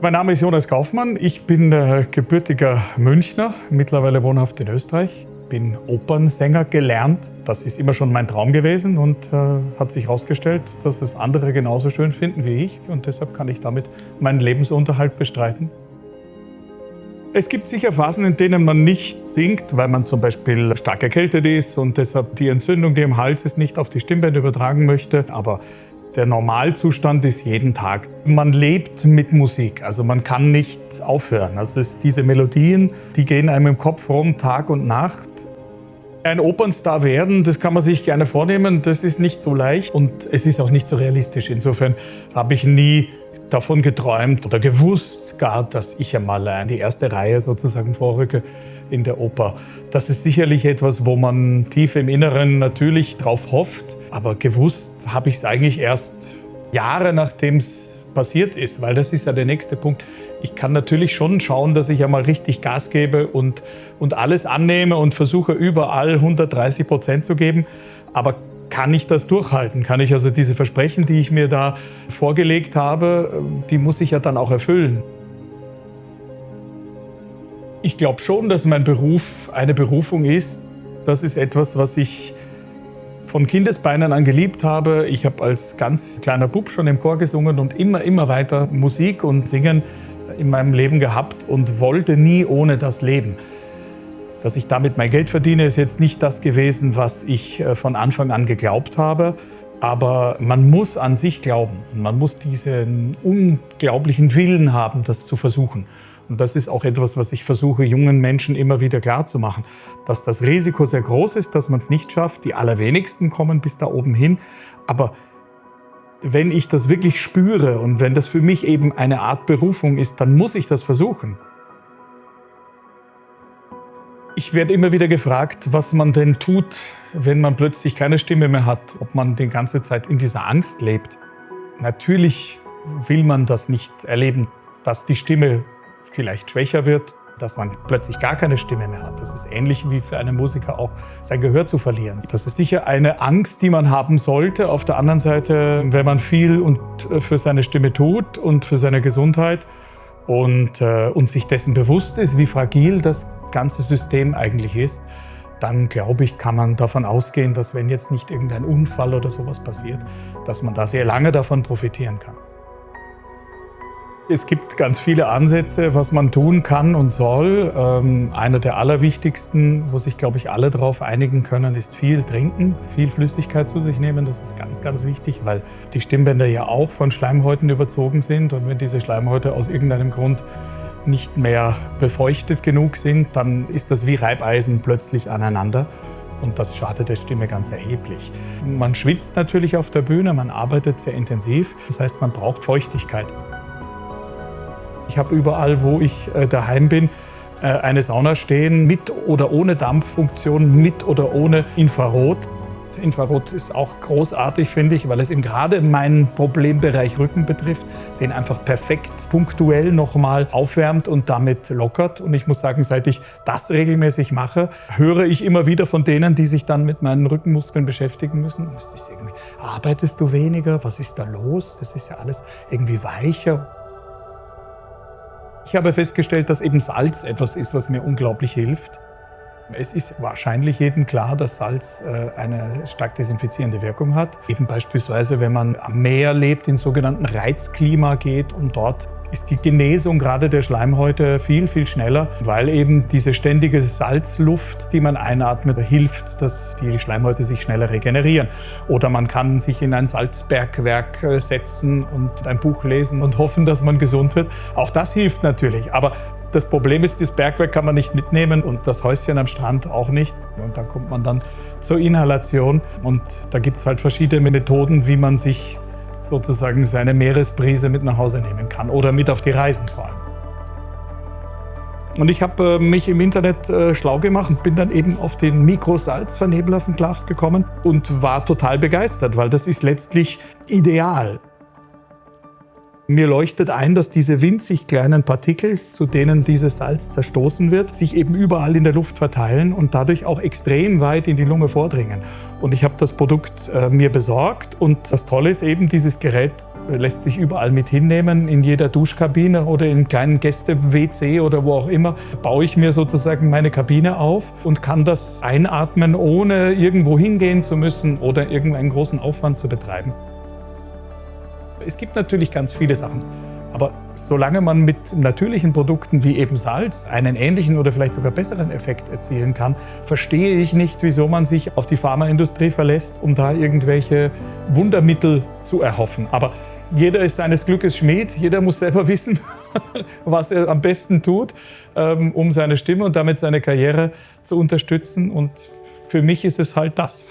Mein Name ist Jonas Kaufmann. Ich bin gebürtiger Münchner, mittlerweile wohnhaft in Österreich. Bin Opernsänger gelernt. Das ist immer schon mein Traum gewesen und hat sich herausgestellt, dass es andere genauso schön finden wie ich. Und deshalb kann ich damit meinen Lebensunterhalt bestreiten. Es gibt sicher Phasen, in denen man nicht singt, weil man zum Beispiel stark erkältet ist und deshalb die Entzündung, die im Hals ist, nicht auf die Stimmbänder übertragen möchte. Aber der Normalzustand ist jeden Tag. Man lebt mit Musik, also man kann nicht aufhören. Also diese Melodien, die gehen einem im Kopf rum, Tag und Nacht. Ein Opernstar werden, das kann man sich gerne vornehmen, das ist nicht so leicht und es ist auch nicht so realistisch. Insofern habe ich nie davon geträumt oder gewusst gar, dass ich einmal in die erste Reihe sozusagen vorrücke in der Oper. Das ist sicherlich etwas, wo man tief im Inneren natürlich drauf hofft. Aber gewusst habe ich es eigentlich erst Jahre, nachdem es passiert ist. Weil das ist ja der nächste Punkt. Ich kann natürlich schon schauen, dass ich einmal richtig Gas gebe und alles annehme und versuche überall 130% zu geben. Aber kann ich das durchhalten? Kann ich also diese Versprechen, die ich mir da vorgelegt habe, die muss ich ja dann auch erfüllen? Ich glaube schon, dass mein Beruf eine Berufung ist. Das ist etwas, was ich von Kindesbeinen an geliebt habe. Ich habe als ganz kleiner Bub schon im Chor gesungen und immer weiter Musik und Singen in meinem Leben gehabt und wollte nie ohne das leben. Dass ich damit mein Geld verdiene, ist jetzt nicht das gewesen, was ich von Anfang an geglaubt habe. Aber man muss an sich glauben. Man muss diesen unglaublichen Willen haben, das zu versuchen. Und das ist auch etwas, was ich versuche, jungen Menschen immer wieder klarzumachen. Dass das Risiko sehr groß ist, dass man es nicht schafft. Die allerwenigsten kommen bis da oben hin. Aber wenn ich das wirklich spüre und wenn das für mich eben eine Art Berufung ist, dann muss ich das versuchen. Ich werde immer wieder gefragt, was man denn tut, wenn man plötzlich keine Stimme mehr hat, ob man die ganze Zeit in dieser Angst lebt. Natürlich will man das nicht erleben, dass die Stimme vielleicht schwächer wird, dass man plötzlich gar keine Stimme mehr hat. Das ist ähnlich wie für einen Musiker auch sein Gehör zu verlieren. Das ist sicher eine Angst, die man haben sollte. Auf der anderen Seite, wenn man viel und für seine Stimme tut und für seine Gesundheit und sich dessen bewusst ist, wie fragil das ganze System eigentlich ist, dann glaube ich, kann man davon ausgehen, dass wenn jetzt nicht irgendein Unfall oder sowas passiert, dass man da sehr lange davon profitieren kann. Es gibt ganz viele Ansätze, was man tun kann und soll. Einer der allerwichtigsten, wo sich, glaube ich, alle darauf einigen können, ist viel trinken, viel Flüssigkeit zu sich nehmen. Das ist ganz, ganz wichtig, weil die Stimmbänder ja auch von Schleimhäuten überzogen sind. Und wenn diese Schleimhäute aus irgendeinem Grund nicht mehr befeuchtet genug sind, dann ist das wie Reibeisen plötzlich aneinander. Und das schadet der Stimme ganz erheblich. Man schwitzt natürlich auf der Bühne, man arbeitet sehr intensiv. Das heißt, man braucht Feuchtigkeit. Ich habe überall, wo ich daheim bin, eine Sauna stehen, mit oder ohne Dampffunktion, mit oder ohne Infrarot. Infrarot ist auch großartig, finde ich, weil es eben gerade meinen Problembereich Rücken betrifft, den einfach perfekt punktuell nochmal aufwärmt und damit lockert. Und ich muss sagen, seit ich das regelmäßig mache, höre ich immer wieder von denen, die sich dann mit meinen Rückenmuskeln beschäftigen müssen. Ist das irgendwie, arbeitest du weniger? Was ist da los? Das ist ja alles irgendwie weicher. Ich habe festgestellt, dass eben Salz etwas ist, was mir unglaublich hilft. Es ist wahrscheinlich jedem klar, dass Salz eine stark desinfizierende Wirkung hat. Eben beispielsweise, wenn man am Meer lebt, in sogenannten Reizklima geht und dort ist die Genesung gerade der Schleimhäute viel, viel schneller, weil eben diese ständige Salzluft, die man einatmet, hilft, dass die Schleimhäute sich schneller regenerieren. Oder man kann sich in ein Salzbergwerk setzen und ein Buch lesen und hoffen, dass man gesund wird. Auch das hilft natürlich. Aber das Problem ist, das Bergwerk kann man nicht mitnehmen und das Häuschen am Strand auch nicht. Und da kommt man dann zur Inhalation. Und da gibt es halt verschiedene Methoden, wie man sich sozusagen seine Meeresbrise mit nach Hause nehmen kann oder mit auf die Reisen vor allem. Und ich habe mich im Internet schlau gemacht und bin dann eben auf den Mikrosalzvernebler von Klaffs gekommen und war total begeistert, weil das ist letztlich ideal. Mir leuchtet ein, dass diese winzig kleinen Partikel, zu denen dieses Salz zerstoßen wird, sich eben überall in der Luft verteilen und dadurch auch extrem weit in die Lunge vordringen. Und ich habe das Produkt mir besorgt und das Tolle ist eben, dieses Gerät lässt sich überall mit hinnehmen. In jeder Duschkabine oder in kleinen Gäste-WC oder wo auch immer baue ich mir sozusagen meine Kabine auf und kann das einatmen, ohne irgendwo hingehen zu müssen oder irgendeinen großen Aufwand zu betreiben. Es gibt natürlich ganz viele Sachen. Aber solange man mit natürlichen Produkten wie eben Salz einen ähnlichen oder vielleicht sogar besseren Effekt erzielen kann, verstehe ich nicht, wieso man sich auf die Pharmaindustrie verlässt, um da irgendwelche Wundermittel zu erhoffen. Aber jeder ist seines Glückes Schmied, jeder muss selber wissen, was er am besten tut, um seine Stimme und damit seine Karriere zu unterstützen. Und für mich ist es halt das.